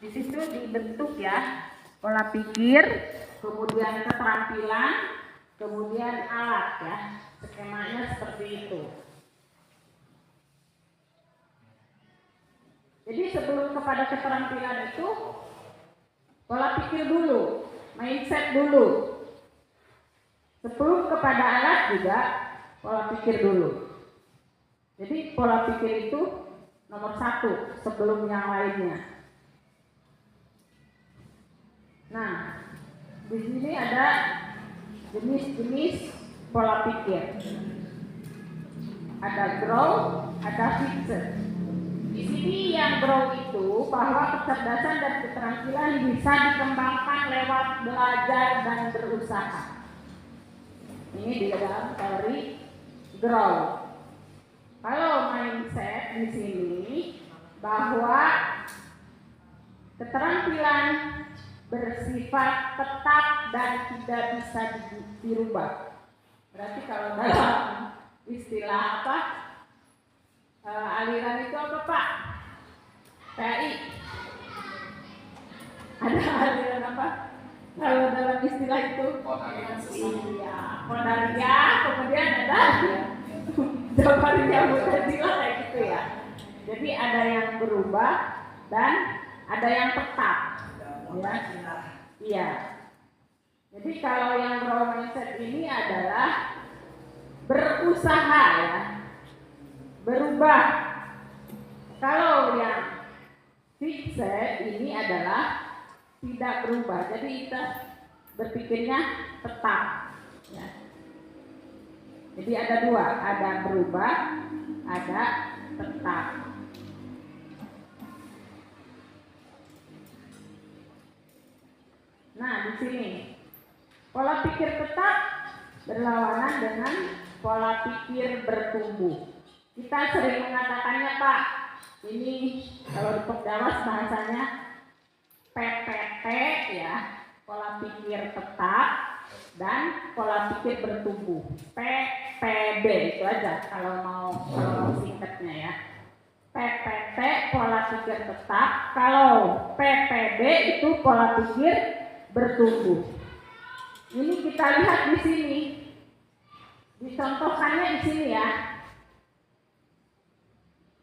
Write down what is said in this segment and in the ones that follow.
Di situ dibentuk ya pola pikir, kemudian keterampilan, kemudian alat ya. Skemanya seperti itu. Jadi sebelum kepada keterampilan itu pola pikir dulu, mindset dulu. Sebelum kepada alat juga pola pikir dulu. Jadi pola pikir itu nomor 1 sebelum yang lainnya. Nah, di sini ada jenis-jenis pola pikir. Ada growth, ada fixed. Di sini yang growth itu bahwa kecerdasan dan keterampilan bisa dikembangkan lewat belajar dan berusaha. Ini di dalam teori growth. Kalau mindset di sini bahwa keterampilan bersifat tetap dan tidak bisa dirubah. Berarti kalau dalam istilah apa? Aliran itu apa Pak? PAI. Ada aliran apa? Kalau dalam istilah itu? Iya, Qadariyah, kemudian ada Jabariyah, Mu'tazilah kayak gitu ya. Jadi ada yang berubah dan ada yang tetap. Ya. Iya. Jadi kalau yang growth mindset ini adalah berusaha ya. Berubah. Kalau yang fixed ini adalah tidak berubah. Jadi kita berpikirnya tetap ya. Jadi ada dua, ada berubah, ada tetap. Nah, di sini pola pikir tetap berlawanan dengan pola pikir bertumbuh. Kita sering mengatakannya Pak, ini kalau di Pekdawas bahasanya PPT ya, pola pikir tetap dan pola pikir bertumbuh. PPB itu aja kalau mau singkatnya ya. PPT pola pikir tetap, kalau PPB itu pola pikir bertumbuh. Ini kita lihat di sini, dicontohkannya di sini ya.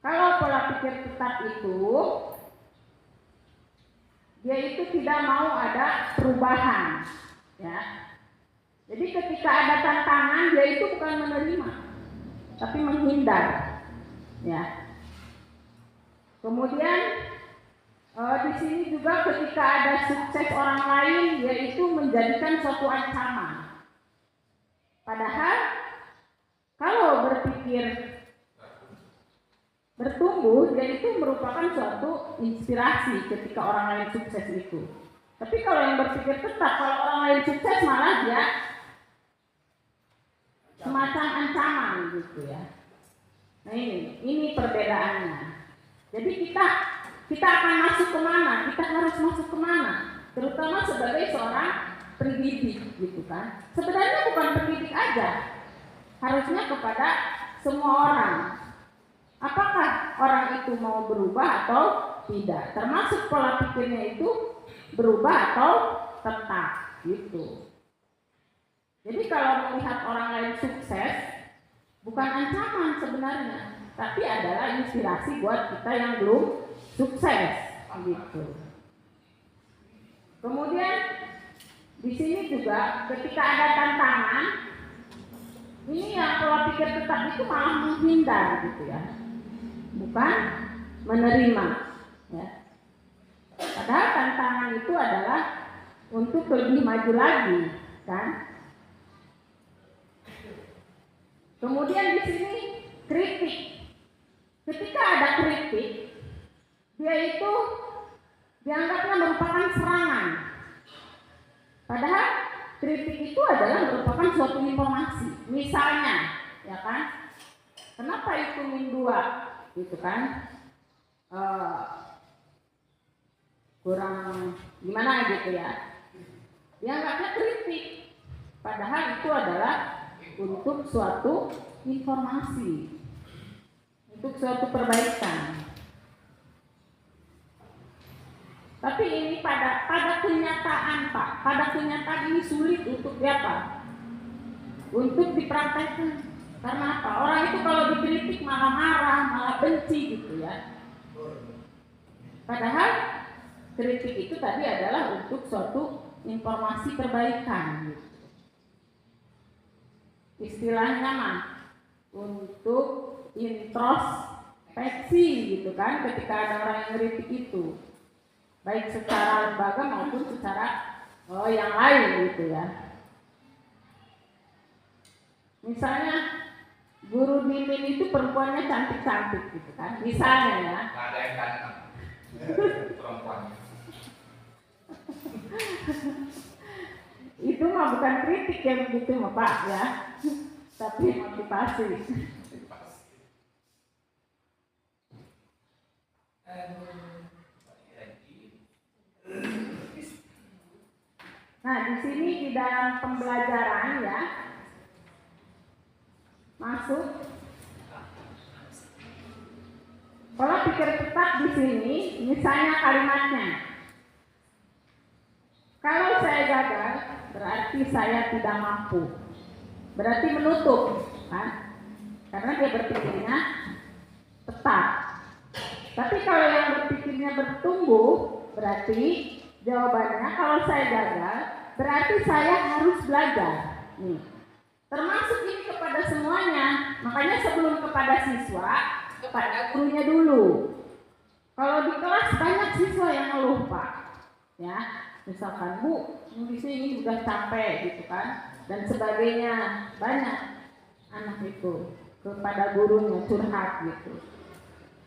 Kalau pola pikir tetap itu, dia itu tidak mau ada perubahan, ya. Jadi ketika ada tantangan, dia itu bukan menerima, tapi menghindar, ya. Kemudian di sini juga ketika ada sukses orang lain, dia itu menjadikan suatu ancaman. Padahal kalau berpikir bertumbuh, dia itu merupakan suatu inspirasi ketika orang lain sukses itu. Tapi kalau yang berpikir tetap, kalau orang lain sukses malah dia semacam ancaman gitu ya. Nah ini perbedaannya. Jadi kita akan masuk kemana? Kita harus masuk kemana? Terutama sebagai seorang pendidik gitu kan. Sebenarnya bukan pendidik aja, harusnya kepada semua orang. Apakah orang itu mau berubah atau tidak? Termasuk pola pikirnya itu berubah atau tetap gitu. Jadi kalau melihat orang lain sukses, bukan ancaman sebenarnya, tapi adalah inspirasi buat kita yang belum sukses gitu. Kemudian di sini juga ketika ada tantangan, ini yang pola pikir tetap itu malah menghindar gitu ya, bukan menerima ya. Padahal tantangan itu adalah untuk lebih maju lagi kan. Kemudian di sini kritik. Ketika ada kritik, dia itu dianggapnya merupakan serangan. Padahal kritik itu adalah merupakan suatu informasi. Misalnya, ya kan? Kenapa itu min 2? Gitu kan? Kurang gimana gitu ya? Dianggapnya kritik. Padahal itu adalah untuk suatu informasi, untuk suatu perbaikan. Tapi ini pada kenyataan Pak, pada kenyataan ini sulit untuk apa? Untuk dipraktekkan. Karena apa? Orang itu kalau dikritik malah marah, malah benci gitu ya. Padahal kritik itu tadi adalah untuk suatu informasi perbaikan gitu. Istilahnya mah untuk introspeksi gitu kan, ketika ada orang yang kritik itu, baik secara lembaga maupun secara yang lain gitu ya. Misalnya guru Mimin itu perempuannya cantik-cantik gitu kan, misalnya ya. Nggak ada yang ganteng perempuannya. Itu mah bukan kritik yang begitu mah Pak ya, tapi motivasi. Nah di sini di dalam pembelajaran ya masuk pola pikir tetap di sini, misalnya kalimatnya. Kalau saya gagal, berarti saya tidak mampu. Berarti menutup, kan? Karena dia berpikirnya tetap. Tapi kalau yang berpikirnya bertumbuh, berarti jawabannya kalau saya gagal, berarti saya harus belajar. Nih. Termasuk ini kepada semuanya. Makanya sebelum kepada siswa, kepada gurunya dulu. Kalau di kelas banyak siswa yang ngeluh Pak, ya. Misalkan Bu, nulis ini sudah capek gitu kan, dan sebagainya, banyak anak itu kepada gurunya curhat gitu.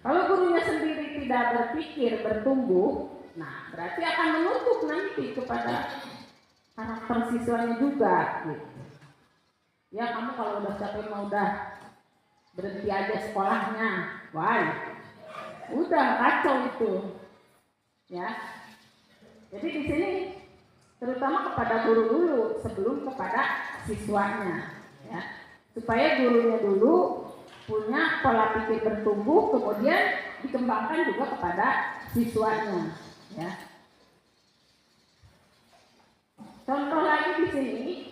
Kalau gurunya sendiri tidak berpikir bertumbuh, nah berarti akan menutup nanti kepada karakter siswanya juga gitu. Ya kamu kalau udah capek mau udah berhenti aja sekolahnya, wah, udah kacau itu, ya. Jadi di sini terutama kepada guru dulu sebelum kepada siswanya, ya, supaya gurunya dulu punya pola pikir bertumbuh, kemudian dikembangkan juga kepada siswanya, ya. Contoh lagi di sini,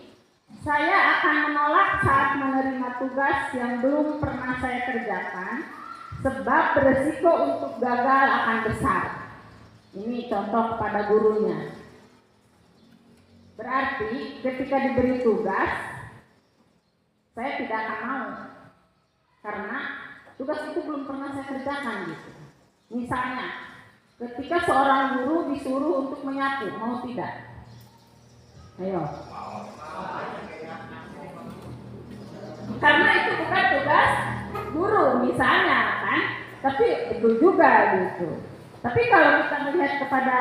saya akan menolak saat menerima tugas yang belum pernah saya kerjakan, sebab beresiko untuk gagal akan besar. Ini contoh kepada gurunya. Berarti ketika diberi tugas, saya tidak akan mau. Karena tugas itu belum pernah saya kerjakan gitu. Misalnya, ketika seorang guru disuruh untuk menyapu, mau tidak? Ayo. Karena itu bukan tugas guru misalnya kan, tapi itu juga gitu. Tapi kalau kita melihat kepada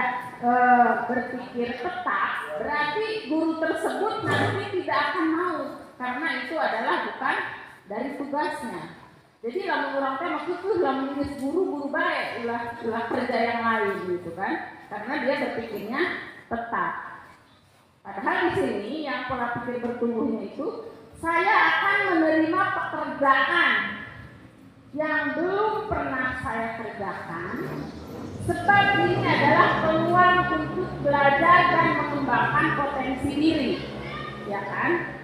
berpikir tetap, berarti guru tersebut nanti tidak akan mau karena itu adalah bukan dari tugasnya. Jadi lamun orang teh maksud lamun nulis guru baik ulah kerja yang lain gitu kan, karena dia berpikirnya tetap. Padahal di sini yang pola pikir bertumbuhnya itu, saya akan menerima pekerjaan yang belum pernah saya kerjakan, sebab ini adalah peluang untuk belajar dan mengembangkan potensi diri, ya kan?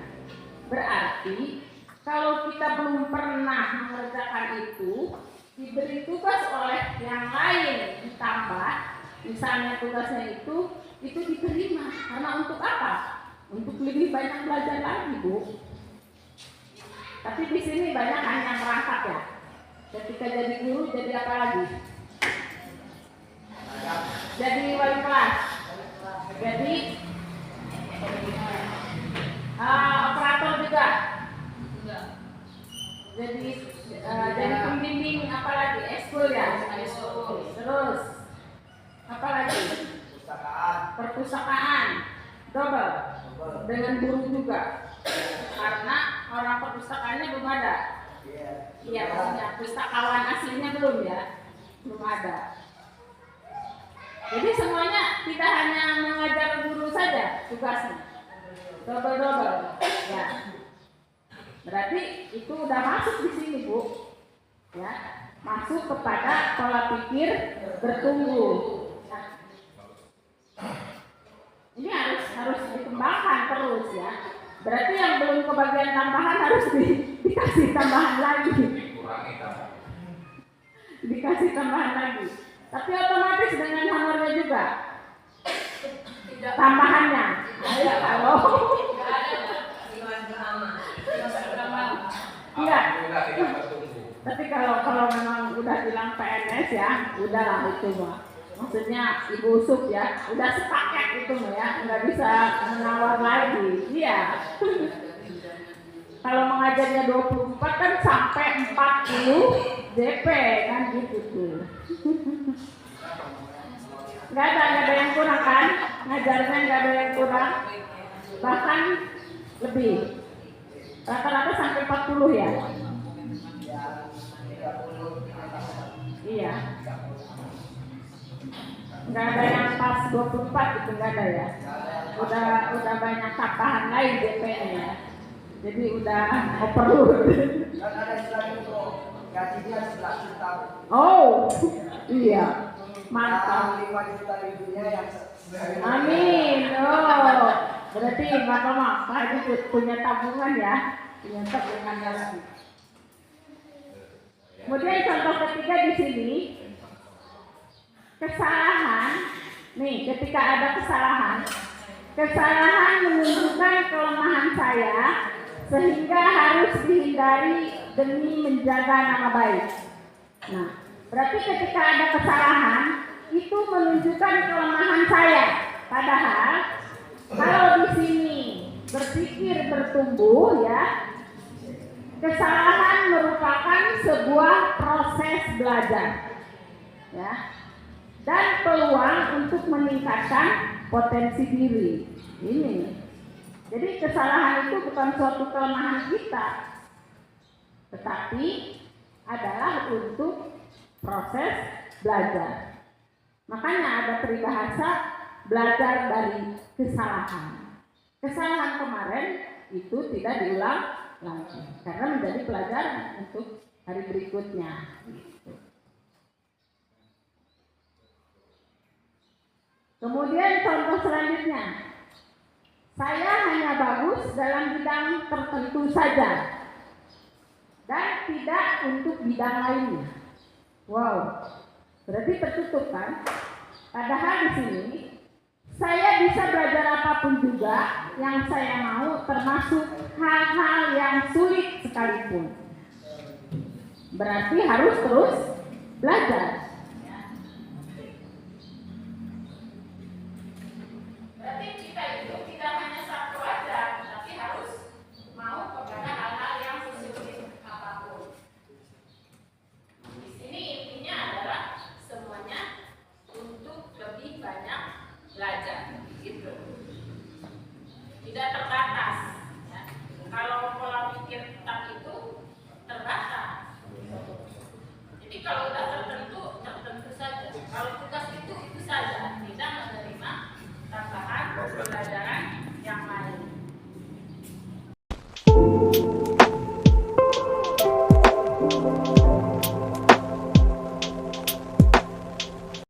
Berarti kalau kita belum pernah mengerjakan itu, diberi tugas oleh yang lain ditambah, misalnya tugasnya itu diterima. Karena untuk apa? Untuk lebih banyak belajar lagi, Bu. Tapi di sini banyak yang merangkap ya. Ketika jadi guru, jadi apa lagi? Jadi wali kelas. Jadi operator juga. Jadi pembimbing apa lagi? Eskul ya. Terus apa lagi? Perpustakaan. Double. Dengan guru juga. Karena orang perpustakaannya belum ada. Iya, maksudnya pustakawan aslinya belum ya. Belum ada. Jadi semuanya tidak hanya mengajar guru saja tugasnya. Double. Ya. Berarti itu udah masuk di sini, Bu. Ya, masuk kepada pola pikir bertumbuh. Nah, terus ya. Berarti yang belum kebagian tambahan harus dikasih tambahan lagi. Dikurangi tambah. Dikasih tambahan lagi. Tapi otomatis dengan honornya juga. Tambahannya. Ayo kalau enggak. Alhamdulillah tidak bertumbuh. Tapi kalau memang udah bilang PNS ya, udahlah itu mah. Maksudnya ibu usuk ya, udah sepaket itu mah ya, nggak bisa menawar lagi. Iya. Kalau mengajarnya 24 kan sampai 40 DP kan gitu tuh. Nggak ada yang kurang kan? Ngajarnya nggak ada yang kurang, bahkan lebih. Rata-rata sampai 40 ya. Iya. Nggak ada yang pas 24 itu nggak ada ya. Udah banyak tambahan lain DP-nya ya. Jadi udah overload. Kan ada istilah itu gaji dia 11 juta. Oh, iya. Mantap. 5 juta ribunya yang Amin. Oh, berarti Bapak itu punya tabungan ya. Punya tabungan lagi. Kemudian contoh ketiga di sini, kesalahan. Nih, ketika ada kesalahan menunjukkan kelemahan saya sehingga harus dihindari demi menjaga nama baik. Nah, berarti ketika ada kesalahan itu menunjukkan kelemahan saya. Padahal kalau di sini berpikir bertumbuh ya, kesalahan merupakan sebuah proses belajar, ya, dan peluang untuk meningkatkan potensi diri. Ini, jadi kesalahan itu bukan suatu kelemahan kita, tetapi adalah untuk proses belajar. Makanya ada peribahasa belajar dari kesalahan. Kesalahan kemarin itu tidak diulang lagi karena menjadi pelajaran untuk hari berikutnya. Kemudian contoh selanjutnya, saya hanya bagus dalam bidang tertentu saja dan tidak untuk bidang lainnya. Wow, berarti tertutup kan? Padahal di sini saya bisa belajar apapun juga yang saya mau, termasuk hal-hal yang sulit sekalipun. Berarti harus terus belajar.